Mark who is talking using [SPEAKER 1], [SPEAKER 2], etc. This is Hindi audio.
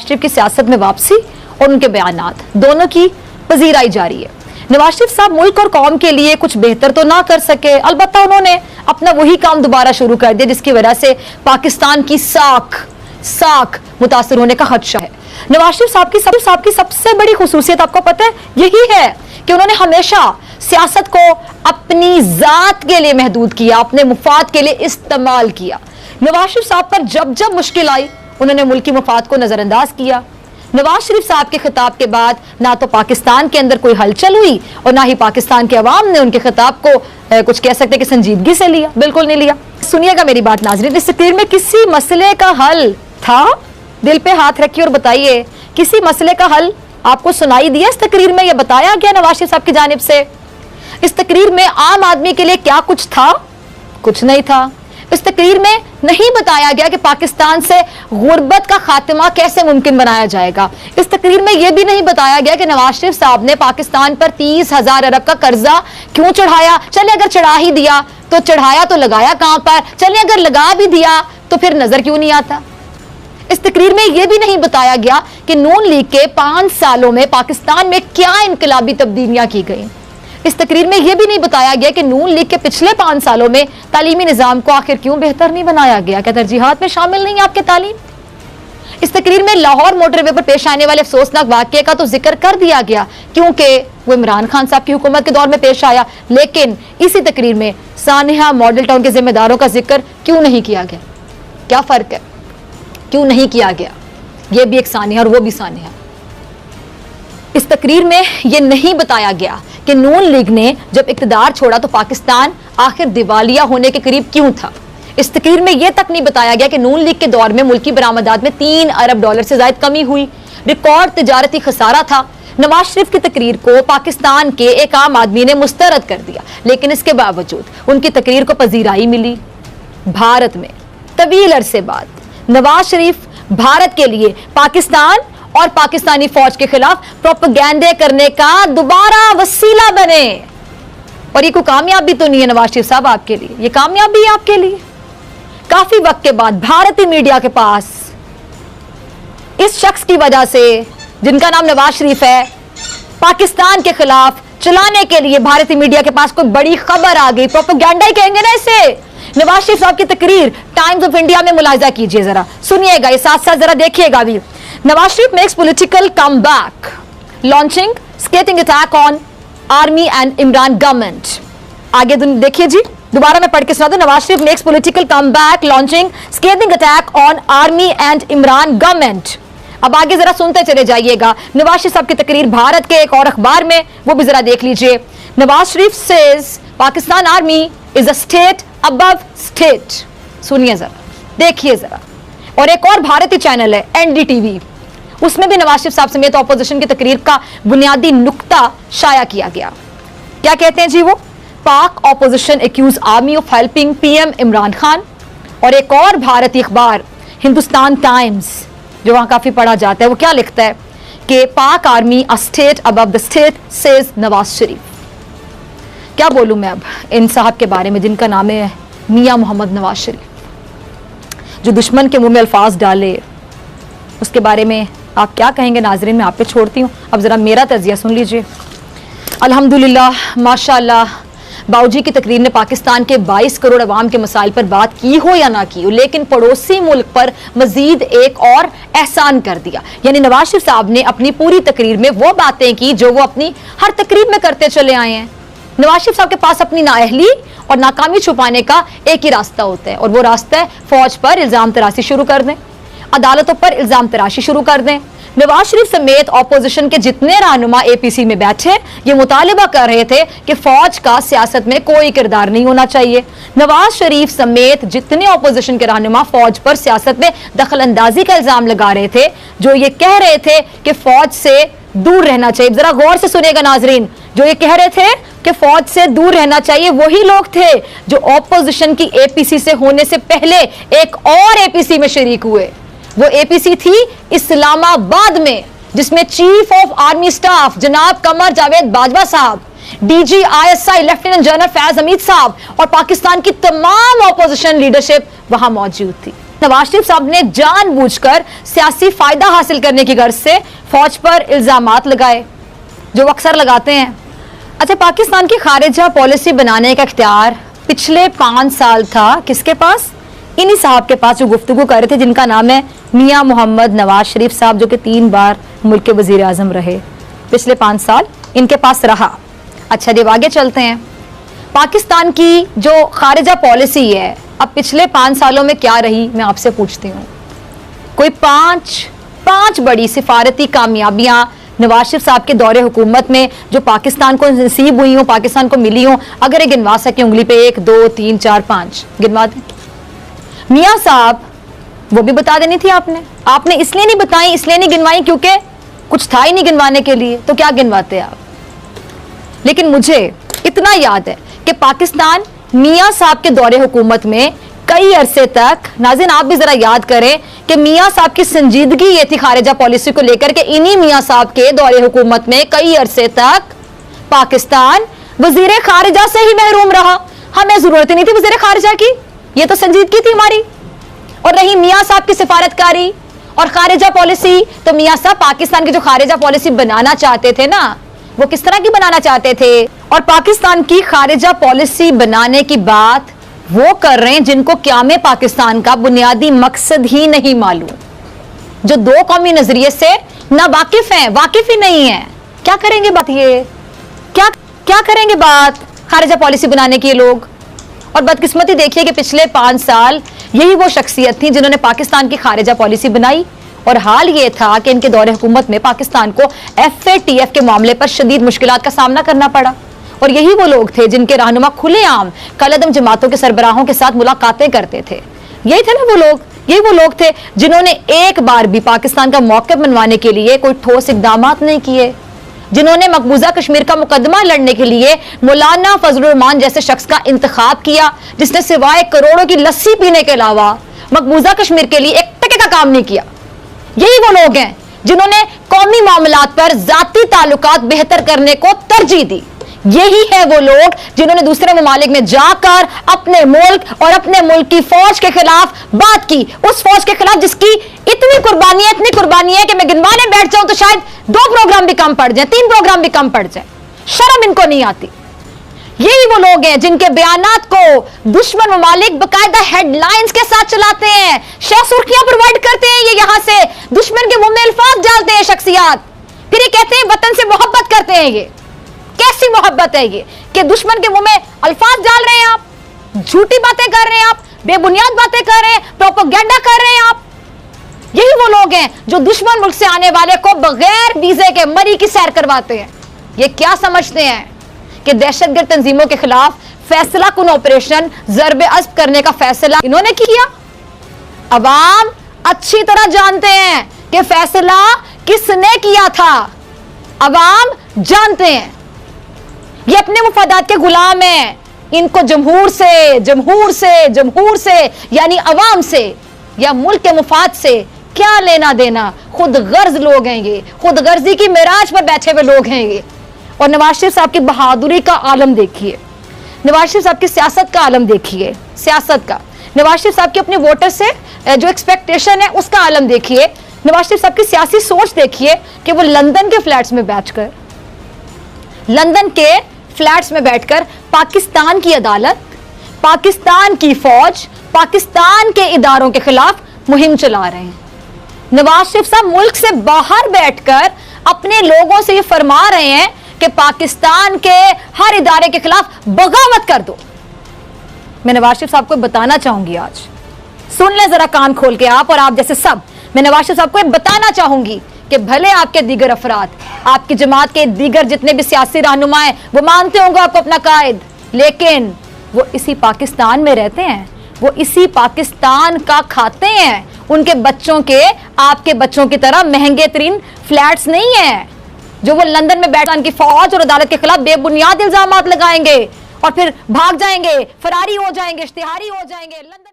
[SPEAKER 1] शरीफ की सियासत में वापसी और उनके बयानात दोनों की पजीराई जारी है। नवाज शरीफ साहब मुल्क और कौम के लिए कुछ बेहतर तो ना कर सके, अलबत्ता उन्होंने अपना वही काम दोबारा शुरू कर दिया जिसकी वजह से पाकिस्तान की साख मुतासर होने का खदशा है। नवाज शरीफ साहब की सबसे बड़ी खुसूसियत आपको पता है यही है कि उन्होंने हमेशा सियासत को अपनी जात के लिए महदूद किया, अपने मुफाद के लिए इस्तेमाल किया। नवाज शरीफ साहब पर जब जब मुश्किल आई उन्होंने मुल्की मुफाद को नजरअंदाज किया। नवाज शरीफ साहब के खिताब के बाद ना तो पाकिस्तान के अंदर कोई हलचल हुई और ना ही पाकिस्तान के अवाम ने उनके खिताब को कुछ कह सकते कि संजीदगी से लिया, बिल्कुल नहीं लिया। सुनिएगा मेरी बात नाज़रीन, इस तकरीर में किसी मसले का हल था? दिल पे हाथ रखिए और बताइए, किसी मसले का हल आपको सुनाई दिया इस तकरीर में? यह बताया गया नवाज शरीफ साहब की जानिब से? इस तकरीर में आम आदमी के लिए क्या कुछ था? कुछ नहीं था। इस तकरीर में नहीं बताया गया कि पाकिस्तान से गुर्बत का खात्मा कैसे मुमकिन बनाया जाएगा। इस तकरीर में यह भी नहीं बताया गया कि नवाज शरीफ साहब ने पाकिस्तान पर 30,000 अरब का कर्जा क्यों चढ़ाया। चले अगर चढ़ा ही दिया तो चढ़ाया तो लगाया कहां पर? चले अगर लगा भी दिया तो फिर नजर क्यों नहीं आता? इस तकरीर में यह भी नहीं बताया गया कि नून लीग के 5 सालों में पाकिस्तान में क्या इनकलाबी तब्दीलियां की गई। इस तकरीर में यह भी नहीं बताया गया कि नून लीग के पिछले 5 सालों में तालीमी निजाम को आखिर क्यों बेहतर नहीं बनाया गया। क्या तरजीहात में शामिल नहीं है आपके तालीम? इस तकरीर में लाहौर मोटरवे पर पेश आने वाले अफसोसनाक वाकये का तो जिक्र कर दिया गया क्योंकि वो इमरान खान साहब की हुकूमत के दौर में पेश आया, लेकिन इसी तकरीर में सानिया मॉडल टाउन के जिम्मेदारों का जिक्र क्यों नहीं किया गया? क्या फर्क है? क्यों नहीं किया गया? यह भी एक सानिया और वो भी सानिया। इस तकरीर में यह नहीं बताया गया कि नून लीग ने जब इक़्तिदार छोड़ा तो पाकिस्तान आखिर दिवालिया होने के करीब क्यों था। इस तकरीर में यह तक नहीं बताया गया कि नून लीग के दौर में मुल्की बरामदात में 3 अरब डॉलर से ज्यादा कमी हुई, रिकॉर्ड तिजारती खसारा था। नवाज शरीफ की तकरीर को पाकिस्तान के एक आम आदमी ने मुस्तरद कर दिया, लेकिन इसके बावजूद उनकी तकरीर को पजीराई मिली। भारत में तवील अरसे बाद नवाज शरीफ भारत के लिए पाकिस्तान और पाकिस्तानी फौज के खिलाफ प्रोपेगेंडे करने का दोबारा वसीला बने। और ये कोई कामयाबी तो नहीं है नवाज शरीफ साहब आपके लिए, ये कामयाबी है आपके लिए। काफी वक्त के बाद भारतीय मीडिया के पास इस शख्स की वजह से जिनका नाम नवाज शरीफ है, पाकिस्तान के खिलाफ चलाने के लिए भारतीय मीडिया के पास कोई बड़ी खबर आ गई। प्रोपेगेंडा ही कहेंगे ना इसे। नवाज शरीफ साहब की तकरीर टाइम्स ऑफ इंडिया में मुलाहिजा कीजिए, जरा सुनिएगा, ये साथ साथ जरा देखिएगा भी। Nawaz Sharif makes political comeback, launching scathing attack on army and Imran government. आगे देखिए जी, दोबारा मैं पढ़ के सुना दूं। Nawaz Sharif makes political comeback, launching scathing attack on army and Imran government. अब आगे जरा सुनते चले जाइएगा। नवाज शरीफ साहब की तकरीर भारत के एक और अखबार में, वो भी जरा देख लीजिए। Nawaz Sharif says Pakistan army is a state above state. सुनिए जरा, देखिए जरा। और एक और भारतीय चैनल है एनडीटीवी, उसमें भी नवाज शरीफ साहब समेत ऑपोजिशन की तकरीर का बुनियादी नुक्ता शाया किया गया। क्या कहते हैं जी वो? Pak opposition accuse army of helping PM Imran Khan. और एक और भारतीय अखबार हिंदुस्तान टाइम्स, जो वहां काफी पढ़ा जाता है, वो क्या लिखता है कि Pak army a state above the state says Nawaz Sharif. क्या बोलूं मैं अब इन साहब के बारे में जिनका नाम है मियां मोहम्मद नवाज शरीफ, जो दुश्मन के मुंह में अल्फाज डाले, उसके बारे में आप क्या कहेंगे नाजरीन? मैं आप पे छोड़ती हूँ। अब जरा मेरा तजिया सुन लीजिए। अल्हम्दुलिल्लाह, माशाअल्लाह, बाऊजी की तकरीर ने पाकिस्तान के 22 करोड़ अवाम के मसाइल पर बात की हो या ना की हो, लेकिन पड़ोसी मुल्क पर मजीद एक और एहसान कर दिया। यानी नवाज शरीफ साहब ने अपनी पूरी तकरीर में वो बातें की जो वो अपनी हर तकरीर में करते चले आए हैं। नवाज शरीफ साहब के पास अपनी नाअहली और नाकामी छुपाने का एक ही रास्ता होता है, और वो रास्ता है फौज पर इल्जाम तराशी शुरू कर दें, अदालतों पर इल्जाम तराशी शुरू कर दें। नवाज शरीफ समेत ऑपोजिशन के जितने रहनुमा एपीसी में बैठे ये मुतालिबा कर रहे थे कि फौज का सियासत में कोई किरदार नहीं होना चाहिए। नवाज शरीफ समेत जितने ऑपोजिशन के रहनुमा फौज पर सियासत में दखल अंदाजी का इल्जाम लगा रहे थे, जो ये कह रहे थे कि फौज से दूर रहना चाहिए। जरा गौर से सुनिएगा नाजरीन, जो ये कह रहे थे कि फौज से दूर रहना चाहिए, वही लोग थे जो ऑपोजिशन की एपीसी से होने से पहले एक और एपीसी में शरीक हुए। वो एपीसी थी इस्लामाबाद में, जिसमें चीफ ऑफ आर्मी स्टाफ जनाब कमर जावेद बाजवा साहब, DG ISI lieutenant general Faiz Hamid साहब और पाकिस्तान की तमाम ऑपोजिशन लीडरशिप वहां मौजूद थी। नवाज शरीफ साहब ने जानबूझकर सियासी फायदा हासिल करने की गर्ज से फौज पर इल्जामात लगाए, जो अक्सर लगाते हैं। अच्छा, पाकिस्तान की खारिजा पॉलिसी बनाने का इख्तियार पिछले 5 साल था किसके पास? इन्हीं साहब के पास, जो गुफ्तगू कर रहे थे, जिनका नाम है मियां मोहम्मद नवाज शरीफ साहब, जो कि 3 बार मुल्क के वजीर आजम रहे। पिछले 5 साल इनके पास रहा। अच्छा, जब आगे चलते हैं, पाकिस्तान की जो खारिजा पॉलिसी है अब पिछले 5 सालों में क्या रही, मैं आपसे पूछती हूँ। कोई पांच बड़ी सिफारती कामयाबियां नवाज शरीफ साहब के दौरे हुकूमत में जो पाकिस्तान को नसीब हुई हो, पाकिस्तान को मिली हो, अगर ये गिनवा सके उंगली पे 1 2 3 4 5 गिनवा दें। मियां साहब, वो भी बता देनी थी आपने इसलिए नहीं बताई, इसलिए नहीं गिनवाई क्योंकि कुछ था ही नहीं गिनवाने के लिए, तो क्या गिनवाते आप। लेकिन मुझे इतना याद है कि पाकिस्तान मियां साहब के दौरे हुकूमत में कई अरसे तक, नाज़रीन आप भी जरा याद करें कि मियां साहब की संजीदगी ये थी खारिजा पॉलिसी को लेकर के, इन्हीं मियां साहब के दौरे हुकूमत में कई अरसे तक पाकिस्तान वजीर खारिजा से ही महरूम रहा। हमें जरूरत ही नहीं थी वजीर खारिजा की, ये तो संजीदगी थी हमारी। और रही मियां साहब की सिफारतकारी और खारिजा पॉलिसी, तो मियां साहब पाकिस्तान की जो खारिजा पॉलिसी बनाना चाहते थे ना, वो किस तरह की बनाना चाहते थे। और पाकिस्तान की खारिजा पॉलिसी बनाने की बात वो कर रहे हैं जिनको क़याम पाकिस्तान का बुनियादी मकसद ही नहीं मालूम, जो 2 कौमी नजरिए से ना वाकिफ हैं, वाकिफ ही नहीं है। क्या करेंगे बात, ये क्या करेंगे बात खारिजा पॉलिसी बनाने के लोग। और बदकिस्मती देखिए कि पिछले 5 साल यही वो शख्सियत थी जिन्होंने पाकिस्तान की खारिजा पॉलिसी बनाई, और हाल ये था कि इनके दौरे हुकूमत में पाकिस्तान को FATF के मामले पर शदीद मुश्किलात का सामना करना पड़ा। और यही वो लोग थे जिनके रहनुमा खुलेआम कलअदम जमातों के सरबराहों के साथ मुलाकातें करते थे। यही थे ना वो लोग, यही वो लोग थे जिन्होंने एक बार भी पाकिस्तान का मौक़िफ़ मनवाने के लिए कोई ठोस इक़दामात नहीं किए, जिन्होंने मकबूजा कश्मीर का मुकदमा लड़ने के लिए मौलाना फजलुर रहमान जैसे शख्स का इंतखाब किया, जिसने सिवाय करोड़ों की लस्सी पीने के अलावा मकबूजा कश्मीर के लिए 1 टके का काम नहीं किया। यही वो लोग हैं जिन्होंने कौमी मामलात पर जाती ताल्लुकात बेहतर करने को तरजीह दी। यही है वो लोग जिन्होंने दूसरे ममालिक में जाकर अपने मुल्क और अपने मुल्क की फौज के खिलाफ बात की, उस फौज के खिलाफ जिसकी इतनी कुर्बानी है कि मैं गिनवाने बैठ जाऊं तो शायद 2 प्रोग्राम भी कम पड़ जाए, 3 प्रोग्राम भी कम पड़ जाए। शर्म इनको नहीं आती। यही वो लोग हैं जिनके बयानात को दुश्मन ममालिक बकायदा हेडलाइंस के साथ चलाते हैं, शेयर सुर्खियां प्रोवाइड करते हैं, ये यहां से दुश्मन के मुंह में अल्फाज डालते हैं शख्सियात, फिर ये कहते हैं वतन से मोहब्बत करते हैं। ये कैसी मोहब्बत है ये कि दुश्मन के मुंह में अल्फाज डाल रहे हैं आप, झूठी बातें कर रहे हैं आप, बेबुनियाद बातें कर रहे हैं, प्रोपेगेंडा कर रहे हैं आप। यही वो लोग हैं जो दुश्मन मुल्क से आने वाले को बगैर वीजे के मरी की सैर करवाते हैं। ये क्या समझते हैं कि दहशतगर्द तंजीमों के खिलाफ फैसला कुन ऑपरेशन ज़रबे अज़्ब करने का फैसला इन्होंने किया। अवाम अच्छी तरह जानते हैं कि फैसला किसने किया था, अवाम जानते हैं। ये अपने मुफादात के गुलाम हैं। इनको जमहूर से यानी अवाम से या मुल्क के मुफाद से क्या लेना देना। खुद गर्ज लोग हैं ये, खुद गर्जी की मेराज पर बैठे हुए लोग हैं ये। और नवाज शरीफ साहब की बहादुरी का आलम देखिए, नवाज शरीफ साहब की सियासत का आलम देखिए, सियासत का नवाज शरीफ साहब की अपने वोटर से जो एक्सपेक्टेशन है उसका आलम देखिए, नवाज शरीफ साहब की सियासी सोच देखिए कि वो लंदन के फ्लैट्स में बैठकर पाकिस्तान की अदालत, पाकिस्तान की फौज, पाकिस्तान के इदारों के खिलाफ मुहिम चला रहे हैं। नवाज शरीफ साहब मुल्क से बाहर बैठकर अपने लोगों से ये फरमा रहे हैं कि पाकिस्तान के हर इदारे के खिलाफ बगावत कर दो। मैं नवाज शरीफ साहब को बताना चाहूंगी, आज सुन ले जरा कान खोल के आप और आप जैसे सब, मैं नवाज शरीफ साहब को बताना चाहूंगी कि भले आपके दीगर अफराद, आपकी जमात के दीगर जितने भी सियासी रहनुमा हैं, वो मानते होंगे आपको अपना कायद, लेकिन वो इसी पाकिस्तान में रहते हैं, वो इसी पाकिस्तान का खाते हैं। उनके बच्चों के, आपके बच्चों की तरह महंगे तरीन फ्लैट्स नहीं है जो वो लंदन में बैठ उनकी फौज और अदालत के खिलाफ बेबुनियाद इल्जामात लगाएंगे और फिर भाग जाएंगे, फरारी हो जाएंगे, इश्तिहारी हो जाएंगे लंदन।